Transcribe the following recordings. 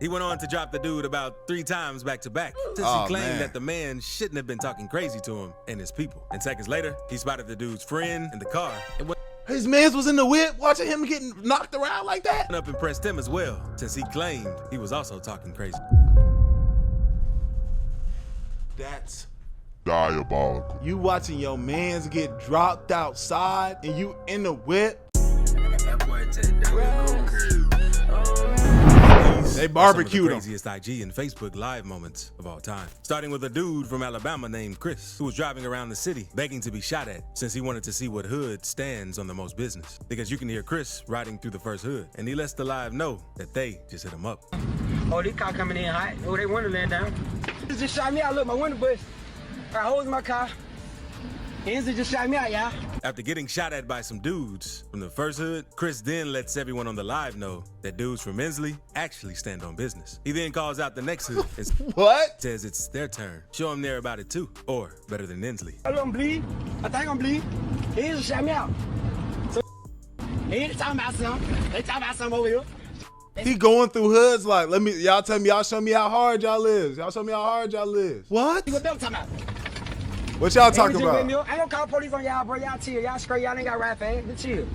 He went on to drop the dude about 3 times back to back, since he claimed that the man shouldn't have been talking crazy to him and his people. And seconds later, he spotted the dude's friend in the car and went his mans was in the whip watching him getting knocked around like that. up and pressed him as well, since he claimed he was also talking crazy. That's diabolical. You watching your mans get dropped outside and you in the whip. They barbecued him. Craziest IG and Facebook live moments of all time. Starting with a dude from Alabama named Chris, who was driving around the city begging to be shot at, since he wanted to see what hood stands on the most business. Because you can hear Chris riding through the first hood, and he lets the live know that they just hit him up. Oh, this car coming in hot. Oh, they window laying down. They just shot me out. Look, my window bush. I got holes in my car. Enzy just shot me out, y'all. After getting shot at by some dudes from the first hood, Chris then lets everyone on the live know that dudes from Inslee actually stand on business. He then calls out the next hood and what? Says it's their turn. Show them they're about it too, or better than Inslee. I don't bleed. I think I'm bleed. He just shot me out. So he ain't talking about something. They talking about something over here. He going through hoods like, y'all tell me, y'all show me how hard y'all live. Y'all show me how hard y'all live. What? What them talking about? What y'all talking about? I ain't gonna call police on y'all, bro. Y'all chill. Y'all straight. Y'all ain't got rap ass. Just chill.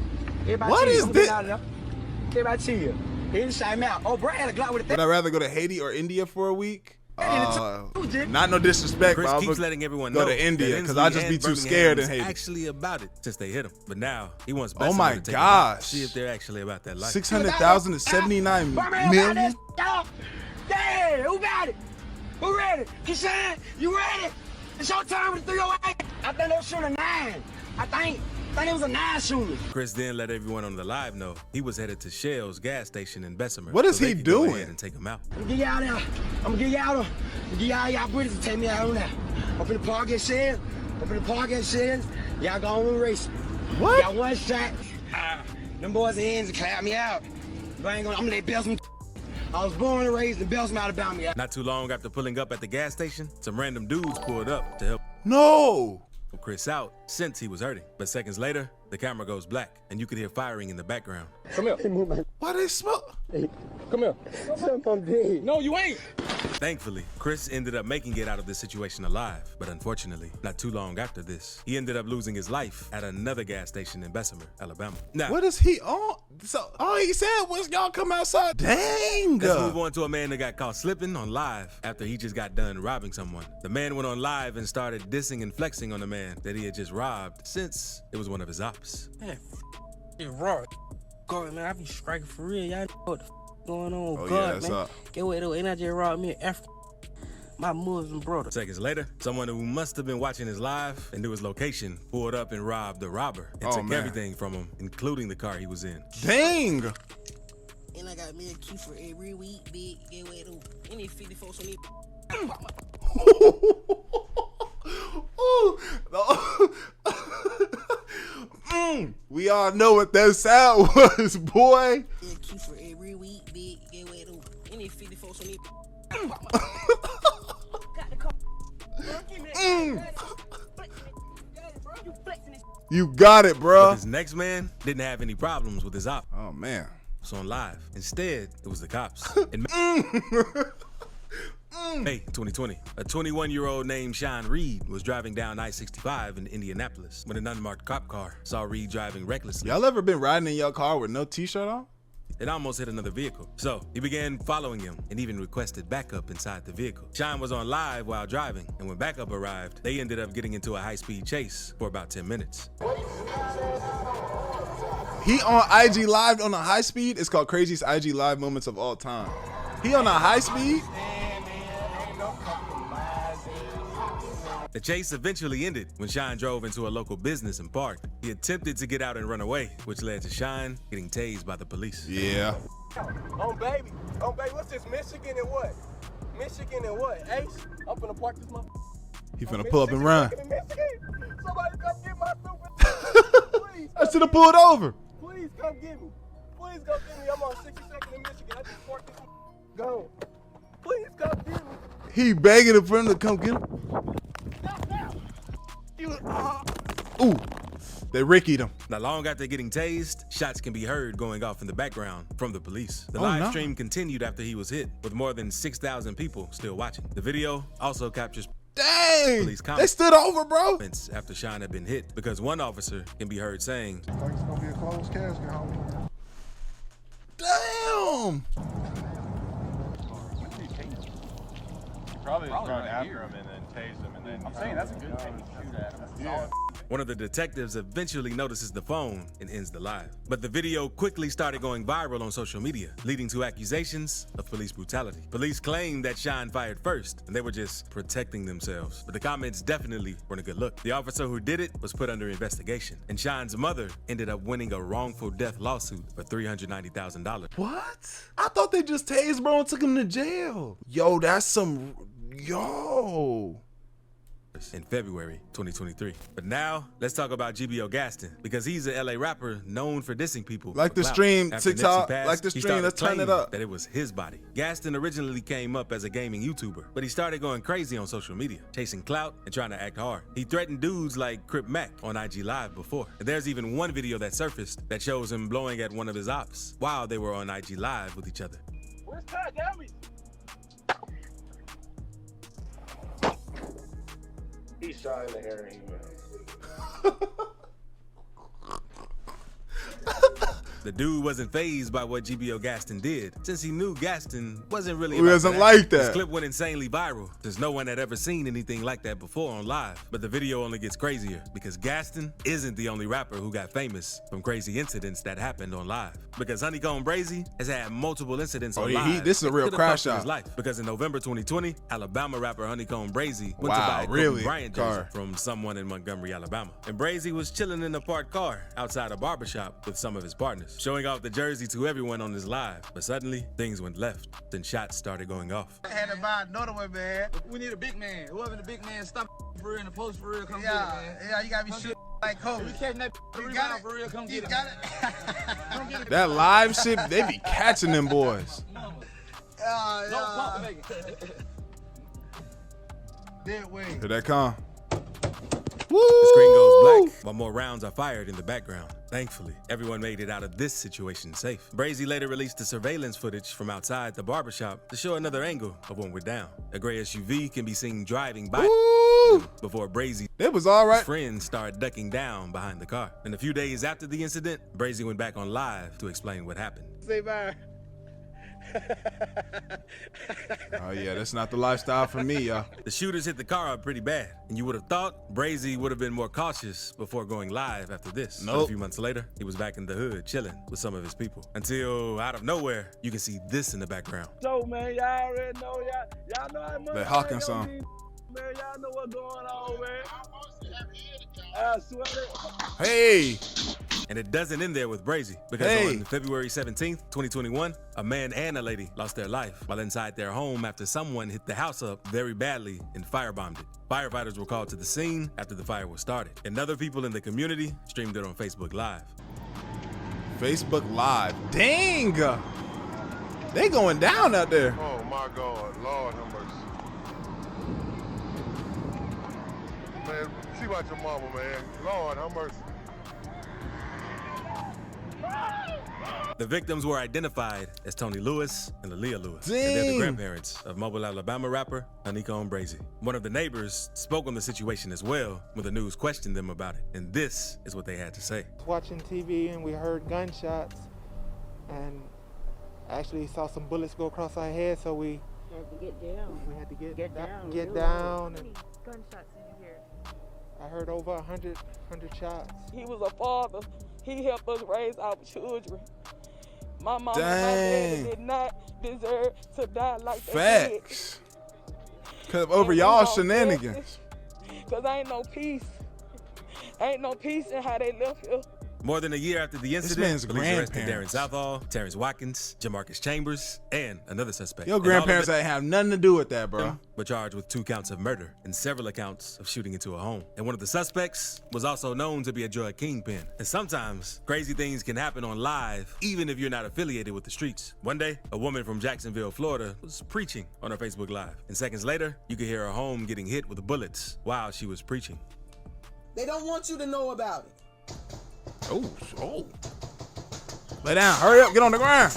Everybody what chill. is this? Everybody chill. He just shot me out. Oh, bro, I had a Glock with a Would I rather go to Haiti or India for a week? Not no disrespect, Chris but keeps letting everyone go know to India because I just be too scared in Haiti. Actually about it since they hit him, but now he wants. Oh my gosh! See if they're actually about that life. 600,000 to 79 million. Hey, who got it? Who ready? Kishan, you ready? It's your time with the 308. I think they were shooting a 9. I think it was a 9 shooter. Chris then let everyone on the live know he was headed to Shell's gas station in Bessemer. What is he doing? Go ahead and take him out. I'm gonna get y'all there. I'm gonna get y'all there. Get y'all British to take me out on that. Up in the park at Shell. Up in the park at Shell. Y'all go on and race. What? Got one shot. Them boys' hands to clap me out. But I'm gonna let Belsom. I was born and raised in Belsom, Alabama. Not too long after pulling up at the gas station, some random dudes pulled up to help Chris out since he was hurting. But seconds later, the camera goes black and you could hear firing in the background. Come here. Why they smoke? Hey, come here. I'm dead. No, you ain't. Thankfully, Chris ended up making it out of this situation alive. But unfortunately, not too long after this, he ended up losing his life at another gas station in Bessemer, Alabama. Now, what is he on? So all he said was y'all come outside. Dang. Let's move on to a man that got caught slipping on live after he just got done robbing someone. The man went on live and started dissing and flexing on the man that he had just robbed since it was one of his ops. Man, it's raw. God, man, I be striking for real. Y'all know what the going on. Oh, God, yeah, that's man. up. Get away though. Ain't I just robbed me an African? My Muslim brother. Seconds later, someone who must have been watching his live and knew his location pulled up and robbed the robber and took everything from him, including the car he was in. Dang. And I got me a key for every week, big. Get away though. Any 54 on me. We all know what that sound was, boy. Yeah, key for every week, big. Get away though. Any 54 on me. You got it, bro. But this next man didn't have any problems with his op. Oh man. It's on live. Instead, it was the cops. May 2020, a 21-year-old named Sean Reed was driving down I-65 in Indianapolis when an unmarked cop car saw Reed driving recklessly. Y'all ever been riding in your car with no t-shirt on? It almost hit another vehicle. So he began following him and even requested backup inside the vehicle. Sean was on live while driving, and when backup arrived, they ended up getting into a high-speed chase for about 10 minutes. He on IG Live on a high speed. It's called craziest IG Live moments of all time. He on a high speed? The chase eventually ended when Sean drove into a local business and parked. He attempted to get out and run away, which led to Sean getting tased by the police. Yeah. Oh baby, what's this, Michigan and what? Michigan and what, Ace? I'm finna park this motherfucker. He finna pull up and run. Somebody come get my stupid please. I should have pulled over. Please come get me. Please come get me. I'm on 62nd in Michigan. I just parked this motherfucker. Go. Please come get me. He begging for him to come get him. Stop now. Ooh. They Rickied him. Not long after getting tased, shots can be heard going off in the background from the police. The Oh, live no. stream continued after he was hit, with more than 6,000 people still watching. The video also captures Dang. police They stood over, bro. comments after Sean had been hit, because one officer can be heard saying, Like it's gonna be a closed casket, homie. Damn. Probably run after him and then tase him and then. I'm saying that's a good thing. one of the detectives eventually notices the phone and ends the live. But the video quickly started going viral on social media, leading to accusations of police brutality. Police claimed that Sean fired first, and they were just protecting themselves. But the comments definitely weren't a good look. The officer who did it was put under investigation, and Sean's mother ended up winning a wrongful death lawsuit for $390,000. What? I thought they just tased bro and took him to jail. Yo, that's some... Yo. In February 2023. But now, let's talk about GBO Gaston, because he's an LA rapper known for dissing people. Like for the clout. stream, After TikTok, Nipsey passed, like the he stream, started let's turn it claiming up. that it was his body. Gaston originally came up as a gaming YouTuber, but he started going crazy on social media, chasing clout and trying to act hard. He threatened dudes like Crip Mac on IG Live before. And there's even one video that surfaced that shows him blowing at one of his ops while they were on IG Live with each other. Where's Ty? Damn me. He shot in the air and he went. The dude wasn't fazed by what GBO Gaston did, since he knew Gaston wasn't really He about wasn't that. like that. This clip went insanely viral, since no one had ever seen anything like that before on live. But the video only gets crazier, because Gaston isn't the only rapper who got famous from crazy incidents that happened on live. Because Honeycomb Brazy has had multiple incidents on yeah, live. this is a that real could've crash costed his out. life. Because in November 2020, Alabama rapper Honeycomb Brazy went to Wow, buy a really? Kobe Bryant jersey Car. from someone in Montgomery, Alabama. And Brazy was chilling in a parked car outside a barbershop with some of his partners, showing off the jersey to everyone on his live. But suddenly, things went left. Then shots started going off. I had to buy another one, man. We need a big man. Whoever the big man, stop for real and the post for real, come Yeah, get it, man. yeah, you gotta be shit like Kobe. We catching that You rebound got it. for real, come You get it. got man. it. Come get it. That live shit, they be catching them boys. No pump making. Dead way. Here that come. The screen goes black while more rounds are fired in the background. Thankfully, everyone made it out of this situation safe. Brazy later released the surveillance footage from outside the barbershop to show another angle of when we're down. A gray SUV can be seen driving by Woo! before Brazy It was all right. friends started ducking down behind the car. And a few days after the incident, Brazy went back on live to explain what happened. Say bye. Oh yeah, that's not the lifestyle for me, y'all. The shooters hit the car up pretty bad, and you would have thought Brazy would have been more cautious before going live after this. But a Nope. few months later, he was back in the hood chilling with some of his people. Until out of nowhere, you can see this in the background. So man, y'all already know y'all know how much. That Hawkins song. Man, y'all know what's going on, man. I swear it. Hey, And it doesn't end there with Brazy, because Hey. on February 17th, 2021, a man and a lady lost their life while inside their home after someone hit the house up very badly and firebombed it. Firefighters were called to the scene after the fire was started, and other people in the community streamed it on Facebook Live. Facebook Live. Dang. They going down out there. Oh my God, Lord have mercy. Man, see about your mama, man. Lord have mercy. The victims were identified as Tony Lewis and Aaliyah Lewis. And they're the Dang. grandparents of Mobile, Alabama rapper Honeycomb Brazy. One of the neighbors spoke on the situation as well when the news questioned them about it. And this is what they had to say. Watching TV and we heard gunshots and actually saw some bullets go across our head, so we Had to get down. had to get down. get real down. low. And Gunshots in your ear. I heard over 100 shots. He was a father. He helped us raise our children. My mama and my Dang. daddy did not deserve to die like they did. Facts. Cause over y'all shenanigans. Because ain't no peace. Ain't no peace in how they left here. More than a year after the incident, man's police arrested Darren grandparents. Southall, Terrence Watkins, Jamarcus Chambers, and another suspect. Your And all of grandparents them ain't have nothing to do with that, bro. were charged with 2 counts of murder and several accounts of shooting into a home. And one of the suspects was also known to be a drug kingpin. And sometimes crazy things can happen on live, even if you're not affiliated with the streets. One day, a woman from Jacksonville, Florida, was preaching on her Facebook Live. And seconds later, you could hear her home getting hit with bullets while she was preaching. They don't want you to know about it. Oh. Lay down. Hurry up. Get on the ground.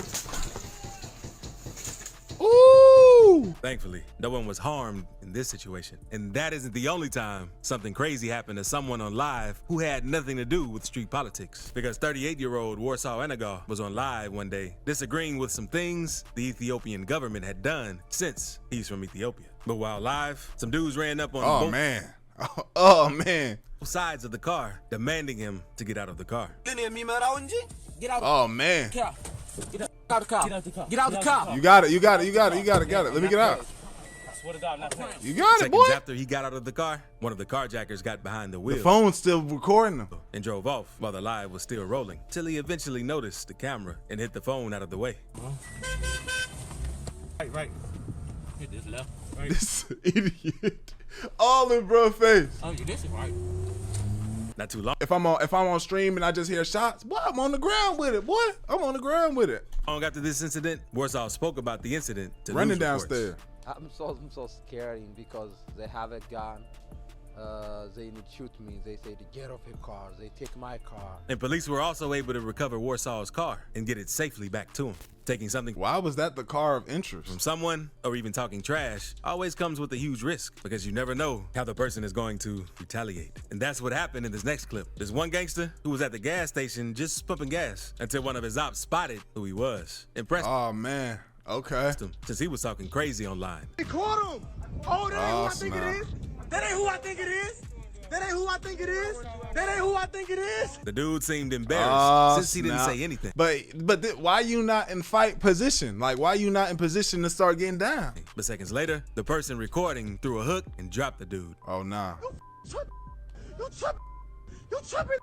Ooh. Thankfully, no one was harmed in this situation. And that isn't the only time something crazy happened to someone on live who had nothing to do with street politics. Because 38-year-old Warsaw Enagar was on live one day disagreeing with some things the Ethiopian government had done since he's from Ethiopia. But while live, some dudes ran up on both sides of the car, demanding him to get out of the car. Get out. Oh man. Get out the car. Get out the car. Get out the car. You got it. Let me get out. I swear to God, I'm not playing. You got it, Seconds boy. after he got out of the car, one of the carjackers got behind the wheel. The phone's still recording him. And drove off while the live was still rolling, till he eventually noticed the camera and hit the phone out of the way. Right. Hit this left. Right. This idiot. All in bro face. Oh, you this is right. Not too long If I'm on stream and I just hear shots, boy, I'm on the ground with it, boy. I'm on the ground with it. after this incident, Warsaw spoke about the incident to running news reports. downstairs. I'm so scared because they have a gun. They need to shoot me. They say to get off your car. They take my car. And police were also able to recover Warsaw's car and get it safely back to him. Taking something Why was that the car of interest? from someone or even talking trash always comes with a huge risk because you never know how the person is going to retaliate. And that's what happened in this next clip. There's one gangster who was at the gas station just pumping gas until one of his ops spotted who he was. Impressed Oh man. Okay. him since he was talking crazy online. They caught him. Oh, that ain't who I think snap. it is. That ain't who I think it is. That ain't who I think it is. That ain't who I think it is. The dude seemed embarrassed since he didn't snap. say anything. But why you not in fight position? Like, why you not in position to start getting down? But seconds later, the person recording threw a hook and dropped the dude. Oh nah. You tripping.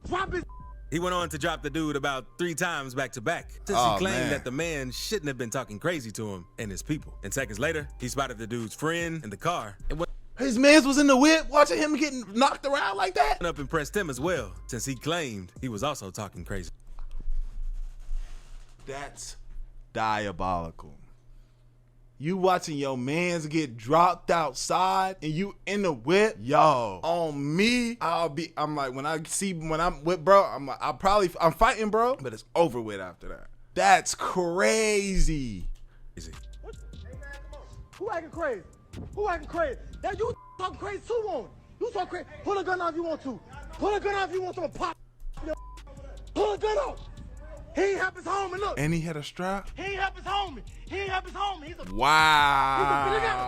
Drop it. He went on to drop the dude about 3 times back to back since Oh, he claimed man. that the man shouldn't have been talking crazy to him and his people. And seconds later, he spotted the dude's friend in the car and went His mans was in the whip watching him getting knocked around like that. up and pressed him as well since he claimed he was also talking crazy. That's diabolical. You watching your mans get dropped outside and you in the whip, yo. On me, I'm like, when I'm with bro, I'm fighting bro, but it's over with after that. That's crazy. Who acting crazy? Who acting crazy? That you talking crazy too on. You talking crazy. Pull a gun out if you want to. Pull a gun out if you want to. Pop. Pull a gun out. He ain't help his homie. Look. And he had a strap. He ain't help his homie. He ain't help his homie. He's a Wow.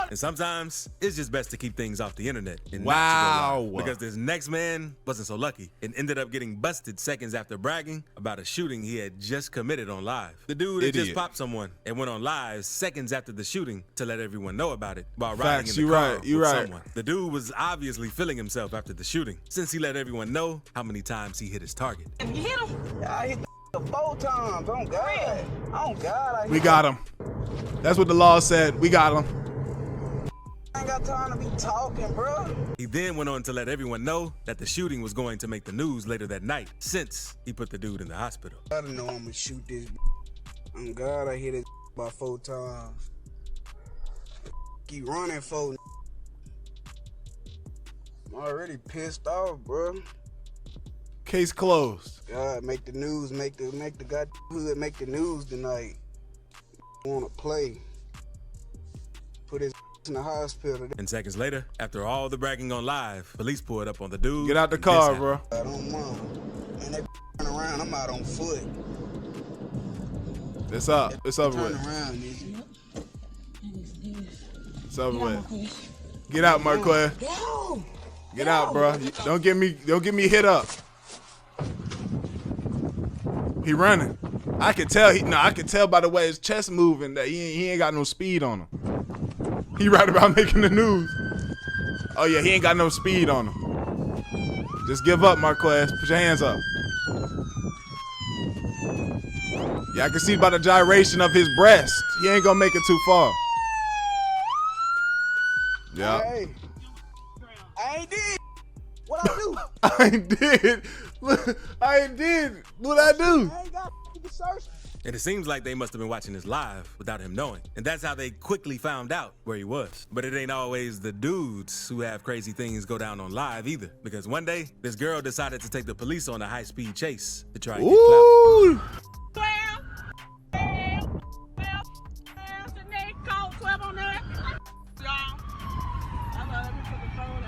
And sometimes it's just best to keep things off the internet and Wow. not to go live. Because this next man wasn't so lucky and ended up getting busted seconds after bragging about a shooting he had just committed on live. The dude had just Idiot. popped someone and went on live seconds after the shooting to let everyone know about it while Facts, riding in you the car right, you with right. someone. The dude was obviously feeling himself after the shooting since he let everyone know how many times he hit his target. You hit him? Yeah, I hit the 4 times. Oh, God. Oh, God. We got him. That's what the law said. We got him. I ain't got time to be talking, bro. He then went on to let everyone know that the shooting was going to make the news later that night since he put the dude in the hospital. I didn't know I'm gonna shoot this. Oh, God, I hit it about 4 times. Keep running, 4. I'm already pissed off, bro. Case closed. God, make the news, make the god hood make the news tonight. Wanna play? Put his in the hospital. And seconds later, after all the bragging on live, police pulled up on the dude. Get out the and car, this bro. happened. I don't mind. And they run around, I'm out on foot. It's up. It's over Turn with. around, nigga. It's over with. Get out, Marquez. Get out, bro. Don't get me hit up. He running. I can tell I can tell by the way his chest moving that he ain't got no speed on him. He right about making the news. Oh yeah, he ain't got no speed on him. Just give up, Marquez. Put your hands up. Yeah, I can see by the gyration of his breast. He ain't gonna make it too far. Yeah. Hey, I ain't did. What I do? I ain't did. Look, I ain't did. What I do? I ain't got to search. And it seems like they must have been watching this live without him knowing. And that's how they quickly found out where he was. But it ain't always the dudes who have crazy things go down on live either. Because one day, this girl decided to take the police on a high-speed chase to try and get clout.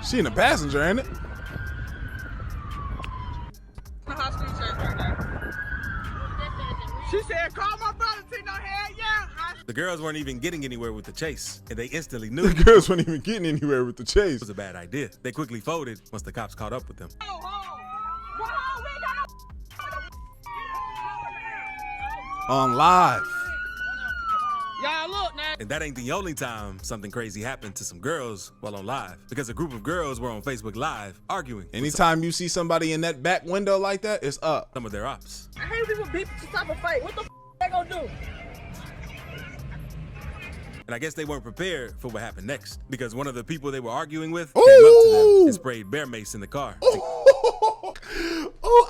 She in the passenger, ain't it? She said, call my brother, Tino. Hell yeah. The girls weren't even getting anywhere with the chase, and they instantly knew The girls weren't even getting anywhere with the chase. it was a bad idea. They quickly folded once the cops caught up with them. On live. Y'all look now. And that ain't the only time something crazy happened to some girls while on live, because a group of girls were on Facebook Live arguing. Anytime you see somebody in that back window like that, it's up. Some of their ops. I hate people beat to stop a fight. What the they gonna do? And I guess they weren't prepared for what happened next, because one of the people they were arguing with came up to them and sprayed bear mace in the car. Oh,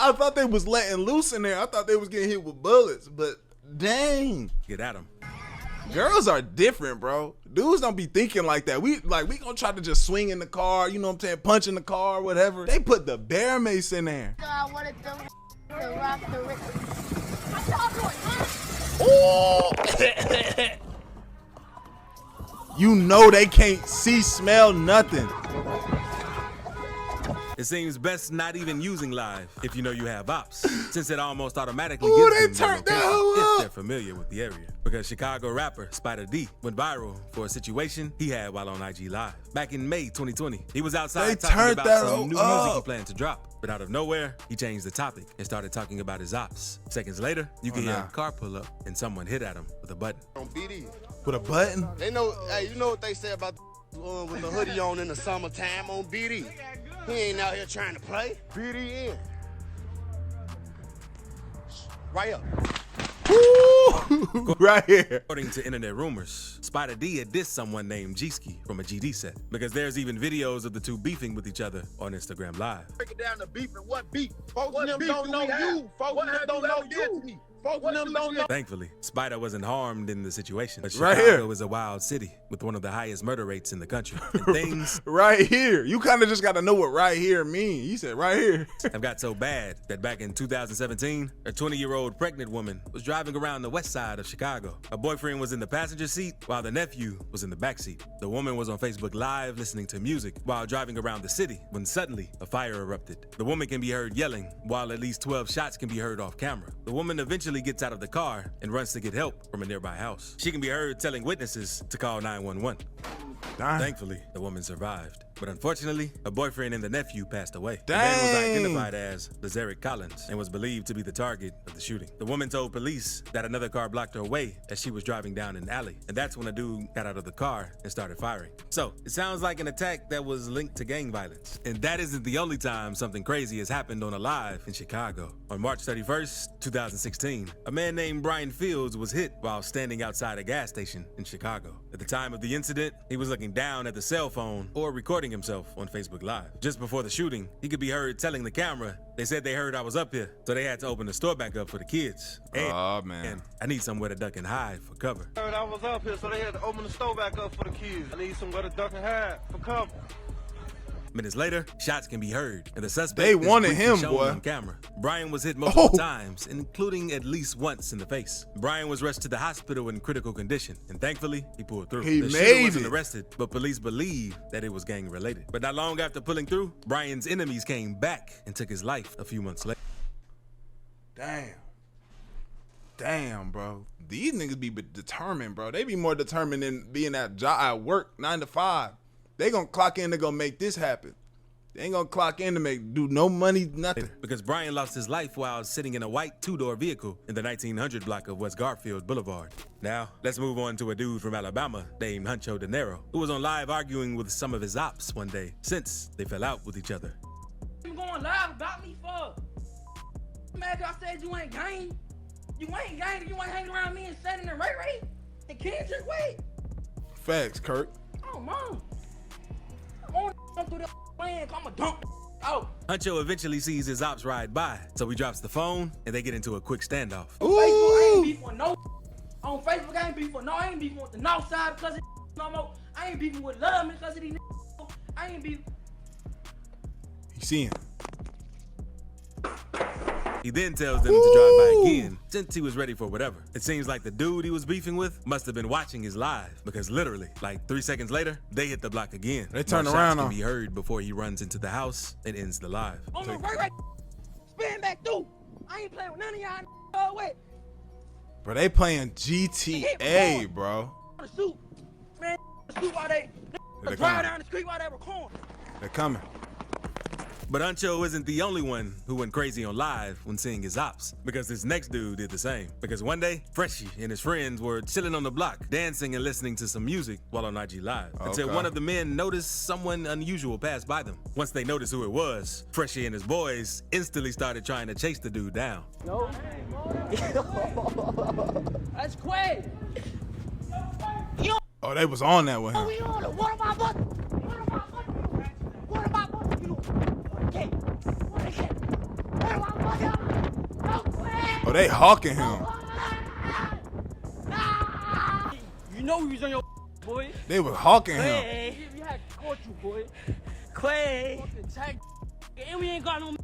I thought they was letting loose in there. I thought they was getting hit with bullets, but dang. Get at them. Girls are different, bro. Dudes don't be thinking like that. We gonna try to just swing in the car, you know what I'm saying, punch in the car, whatever. They put the bear mace in there. So I wanted them to rock the Ooh. You know they can't see, smell nothing. It seems best not even using live if you know you have ops, since it almost automatically Ooh, gives they them turned their that location hoe if up. they're familiar with the area. Because Chicago rapper Spider D went viral for a situation he had while on IG Live. Back in May 2020, he was outside They talking turned about that some hoe new music he up. planned to drop. But out of nowhere, he changed the topic and started talking about his ops. Seconds later, you can hear a car pull up and someone hit at him with a button. On BD. With a button? They know, hey, you know what they say about with the hoodie on in the summertime on BD. He ain't out here trying to play. BD in. Right up. Right here. According to internet rumors, Spider D had dissed someone named G-Ski from a GD set, because there's even videos of the two beefing with each other on Instagram Live. Break it down to beef and what beef. Folks in them don't know you. Folks in them don't know you. Folks in them don't know. Thankfully, Spider wasn't harmed in the situation. But Right Chicago here. is a wild city with one of the highest murder rates in the country. And things Right here. You kind of just got to know what right here mean. He said right here. have got so bad that back in 2017, a 20-year-old pregnant woman was driving around the west side of Chicago. Her boyfriend was in the passenger seat while the nephew was in the back seat. The woman was on Facebook Live listening to music while driving around the city when suddenly a fire erupted. The woman can be heard yelling while at least 12 shots can be heard off camera. The woman eventually gets out of the car and runs to get help from a nearby house. She can be heard telling witnesses to call 911. Thankfully, the woman survived. But unfortunately, her boyfriend and the nephew passed away. The man was Dang. identified as Lazarick Collins and was believed to be the target of the shooting. The woman told police that another car blocked her way as she was driving down an alley. And that's when a dude got out of the car and started firing. So, it sounds like an attack that was linked to gang violence. And that isn't the only time something crazy has happened on a live in Chicago. On March 31st, 2016, a man named Brian Fields was hit while standing outside a gas station in Chicago. At the time of the incident, he was looking down at the cell phone or recording himself on Facebook Live. Just before the shooting, he could be heard telling the camera, "They said they heard I was up here, so they had to open the store back up for the kids. And, Oh, man. and I need somewhere to duck and hide for cover." Heard I was up here, so they had to open the store back up for the kids. I need somewhere to duck and hide for cover. Minutes later, shots can be heard, and the suspect They is wanted briefly him, shown boy. on camera. Brian was hit multiple Oh. times, including at least once in the face. Brian was rushed to the hospital in critical condition, and thankfully, he pulled through. He the made shooter wasn't it. arrested, but police believe that it was gang-related. But not long after pulling through, Brian's enemies came back and took his life a few months later. Damn, bro. These niggas be determined, bro. They be more determined than being at job at work 9 to 5. They gonna clock in to go make this happen. They ain't gonna clock in to do no money, nothing. Because Brian lost his life while sitting in a white two-door vehicle in the 1900 block of West Garfield Boulevard. Now, let's move on to a dude from Alabama named Huncho De Niro, who was on live arguing with some of his ops one day since they fell out with each other. You going live about me for? Man, I said you ain't gang. You ain't gang. You ain't hanging around me and setting and Ray and Kendrick. Wait. Facts, Kurt. Oh, mom. I'm on through the plan. I'm a dump. Oh. Huncho eventually sees his ops ride by, so he drops the phone and they get into a quick standoff. Facebook, I ain't beef with no On Facebook, I ain't beefing with, no, I ain't beefing with the north side because of no more. I ain't beefing with love because of these niggas. I ain't beefing. You see him. He then tells them to drive by again since he was ready for whatever. It seems like the dude he was beefing with must have been watching his live because literally, like 3 seconds later, they hit the block again. They turn More around shots on can be heard before he runs into the house and ends the live. On the right, spin back through. I ain't playing with none of y'all. Wait. Bro, they playing GTA, bro. The shoot, man. The shoot while they drive down the street while they recording. They're coming. But Ancho isn't the only one who went crazy on live when seeing his ops, because this next dude did the same. Because one day, Freshie and his friends were chilling on the block, dancing and listening to some music while on IG Live, until one of the men noticed someone unusual pass by them. Once they noticed who it was, Freshie and his boys instantly started trying to chase the dude down. No. That's Quay. Oh, they was on that with him. What about what? What about what? You know. Oh, they hawking him. You know you was on your boy. They was hawking him. Quay. We had caught you, boy. Quay. And we ain't got no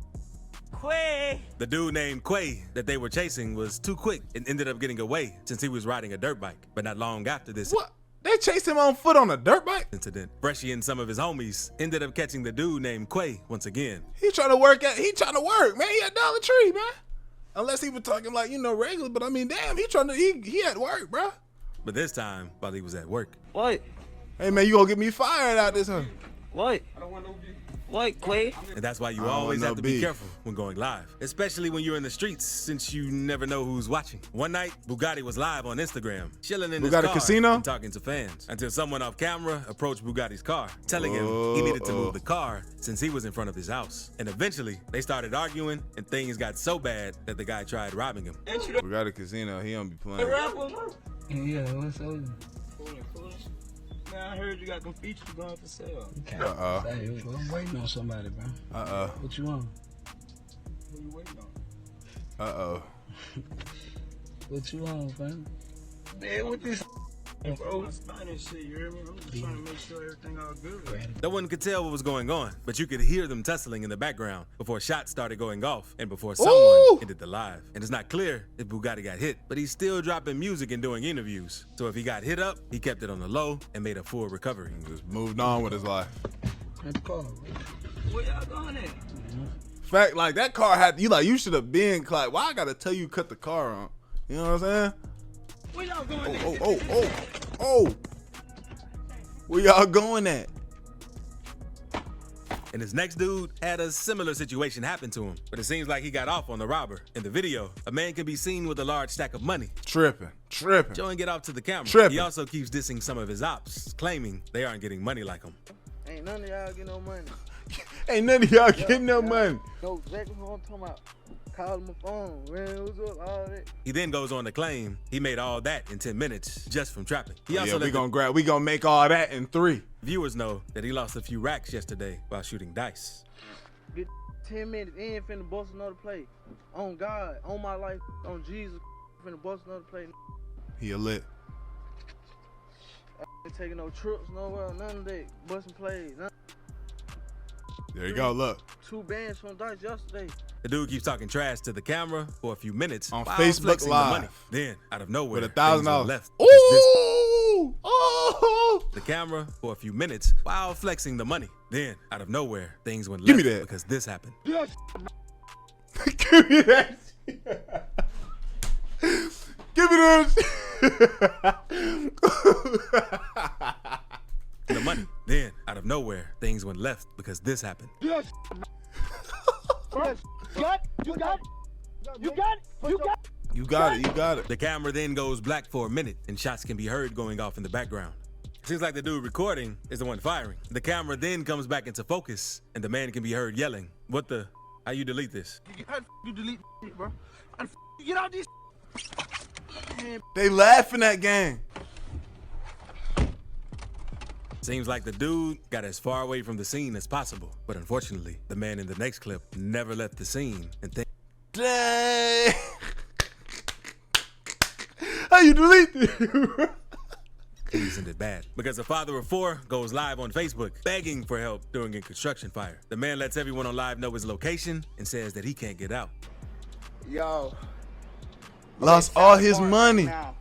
Quay. The dude named Quay that they were chasing was too quick and ended up getting away since he was riding a dirt bike. But not long after this. What? They chased him on foot on a dirt bike? Incident. Freshie and some of his homies ended up catching the dude named Quay once again. He trying to work, man. He at Dollar Tree, man. Unless he was talking like, regular, but I mean, damn, he at work, bro. But this time, while he was at work. What? Hey, man, you gonna get me fired out this one. What? I don't want no beef. What, Quay? And that's why you always have to be careful when going live, especially when you're in the streets, since you never know who's watching. One night, Bugatti was live on Instagram, chilling in his car Casino? and talking to fans, until someone off camera approached Bugatti's car, telling him he needed to move the car since he was in front of his house. And eventually, they started arguing, and things got so bad that the guy tried robbing him. Bugatti Casino, he don't be playing. Yeah, what's up? Man, I heard you got some features going for sale. Hey, I'm waiting on somebody, bro. What you want? Who you waiting on? What you want, fam? Man, what this bro? I'm Spanish shit, you hear me? I'm just trying to make sure everything all good. No one could tell what was going on, but you could hear them tussling in the background before shots started going off and before someone ended the live. And it's not clear if Bugatti got hit, but he's still dropping music and doing interviews. So if he got hit up, he kept it on the low and made a full recovery. He just moved on with his life. At the car, bro. Where y'all going at? Fact, like that car had you should have been like, why I gotta tell you cut the car on? You know what I'm saying? Where y'all going at? Oh. Where y'all going at? And this next dude had a similar situation happen to him, but it seems like he got off on the robber. In the video, a man can be seen with a large stack of money. Tripping. Showing it off to the camera. He also keeps dissing some of his ops, claiming they aren't getting money like him. Ain't none of y'all getting no money. Ain't none of y'all getting no money. Know exactly what I'm talking about. Call my phone, man, what's up, all that. He then goes on to claim he made all that in 10 minutes just from trapping. He also we gonna make all that in 3. Viewers know that he lost a few racks yesterday while shooting dice. Get 10 minutes in, finna bust another play. On God, on my life, on Jesus, finna bust another play. He a lit. I ain't taking no trips nowhere, none of that. Busting plays, none. There you go, look. 2 bands from dice yesterday. The dude keeps talking trash to the camera for a few minutes on while Facebook flexing Live. The money. Then, out of nowhere, with $1,000 left. The camera for a few minutes while flexing the money. Then, out of nowhere, things went left because this happened. Give me that. Give me that. The money. Then, out of nowhere, things went left because this happened. You got it. The camera then goes black for a minute and shots can be heard going off in the background. Seems like the dude recording is the one firing. The camera then comes back into focus and the man can be heard yelling, "What the? How you delete this?" How you delete it, bro? How you get out this? They laughing at gang. Seems like the dude got as far away from the scene as possible, but unfortunately, the man in the next clip never left the scene and Dang. How you delete this. Things ended bad because a father of 4 goes live on Facebook begging for help during a construction fire. The man lets everyone on live know his location and says that he can't get out. Yo. Lost all his money. Now,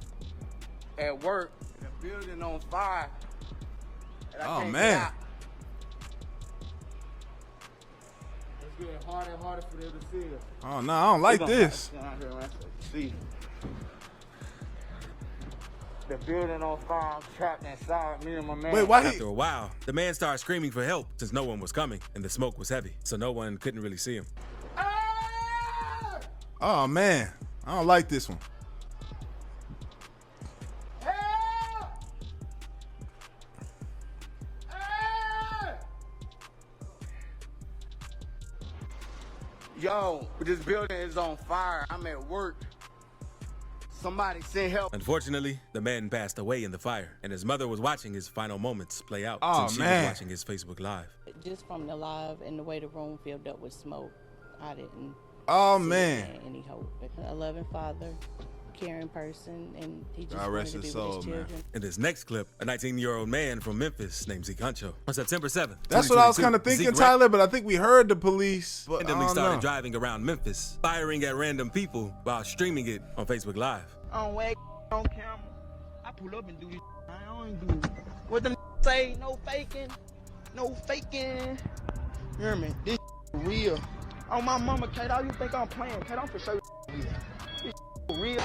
at work, the building on fire. Oh, man. It's getting harder and harder for them to see us. Oh, no, I don't like this. See. The building on fire, I'm trapped inside, me and my man. Wait, why After a while, the man started screaming for help since no one was coming and the smoke was heavy, so no one couldn't really see him. Oh, man. I don't like this one. Yo, this building is on fire. I'm at work. Somebody send help. Unfortunately, the man passed away in the fire, and his mother was watching his final moments play out Oh, since she man. was watching his Facebook Live. Just from the live and the way the room filled up with smoke, I didn't Oh, see man. any hope. A loving father, caring person, and he just God wanted rest to be his with soul, his man. children. In this next clip, a 19-year-old man from Memphis named Zeke on September 7th. That's what I was 2022, kind of thinking, Zeke Tyler, but I think we heard the police. But I randomly don't started know. driving around Memphis, firing at random people while streaming it on Facebook Live. I don't wag on camera. I pull up and do this. I don't do what them say. No faking. No faking. You hear me? This real. On my mama, Kate, all you think I'm playing, Kate, I'm for sure real. This real.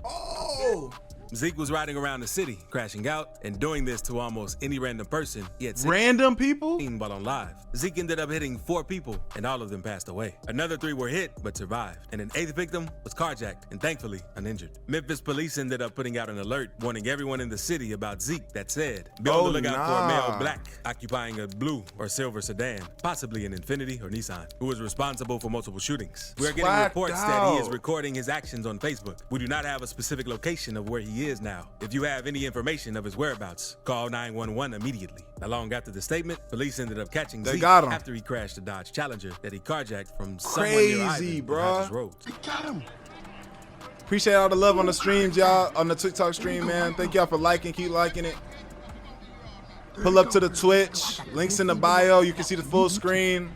Oh! Zeke was riding around the city, crashing out, and doing this to almost any random person he had seen. Random people? While on live. Zeke ended up hitting 4 people, and all of them passed away. Another 3 were hit, but survived. And an 8th victim was carjacked, and thankfully uninjured. Memphis police ended up putting out an alert, warning everyone in the city about Zeke that said, be on the lookout for a male black, occupying a blue or silver sedan, possibly an Infiniti or Nissan, who was responsible for multiple shootings. We're getting Swagged reports that he is out. recording his actions on Facebook. We do not have a specific location of where he is now. If you have any information of his whereabouts, call 911 immediately. Not long after the statement, police ended up catching They Zeke got him. after he crashed a Dodge Challenger that he carjacked from somewhere near Crazy, Ivan, bruh. Hodges Road. Appreciate all the love on the streams, y'all, on the TikTok stream, man. Thank y'all for liking, keep liking it. Pull up to the Twitch, links in the bio. You can see the full screen.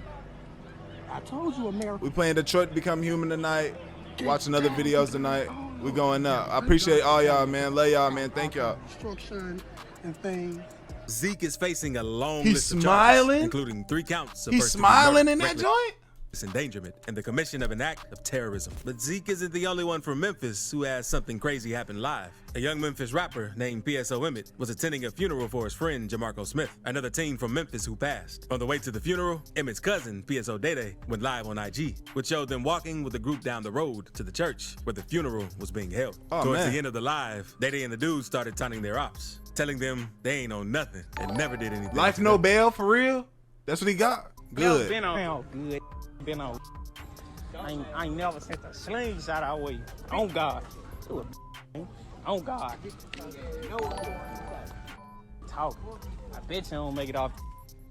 I told you, America. We playing Detroit Become Human tonight. Watching other videos tonight. We going up. I appreciate all y'all, man. Love y'all, man. Thank y'all. Destruction and things. Zeke is facing a long He's list of smiling? charges, including 3 counts of He's first-degree smiling murder, in that reckless joint? endangerment, and the commission of an act of terrorism. But Zeke isn't the only one from Memphis who has something crazy happen live. A young Memphis rapper named PSO Emmett was attending a funeral for his friend Jamarco Smith, another teen from Memphis who passed. On the way to the funeral, Emmett's cousin, PSO Dede, went live on IG, which showed them walking with a group down the road to the church where the funeral was being held. Oh, Towards man. the end of the live, Dede and the dudes started taunting their ops, telling them they ain't on nothing and never did anything. Life to no them. bail for real? That's what he got? Good. Been on good. Been on. I ain't never sent a slingshot our way. On God. On God. Talk. I bet you don't make it off.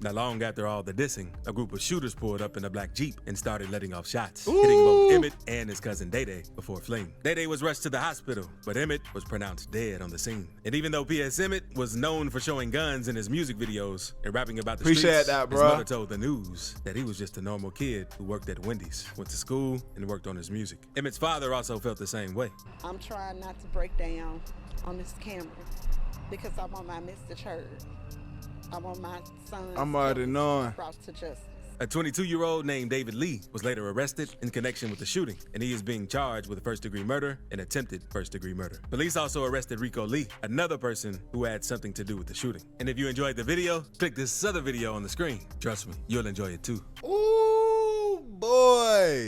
Not long after all the dissing, a group of shooters pulled up in a black Jeep and started letting off shots, hitting both Emmett and his cousin Dede before fleeing. Dede was rushed to the hospital, but Emmett was pronounced dead on the scene. And even though P.S. Emmett was known for showing guns in his music videos and rapping about the Appreciate streets, that, his bruh. mother told the news that he was just a normal kid who worked at Wendy's, went to school, and worked on his music. Emmett's father also felt the same way. I'm trying not to break down on this camera because I want my Mr. Church. I want my son I'm already knowing. brought to justice. A 22-year-old named David Lee was later arrested in connection with the shooting, and he is being charged with first-degree murder and attempted first-degree murder. Police also arrested Rico Lee, another person who had something to do with the shooting. And if you enjoyed the video, click this other video on the screen. Trust me, you'll enjoy it too. Ooh, boy.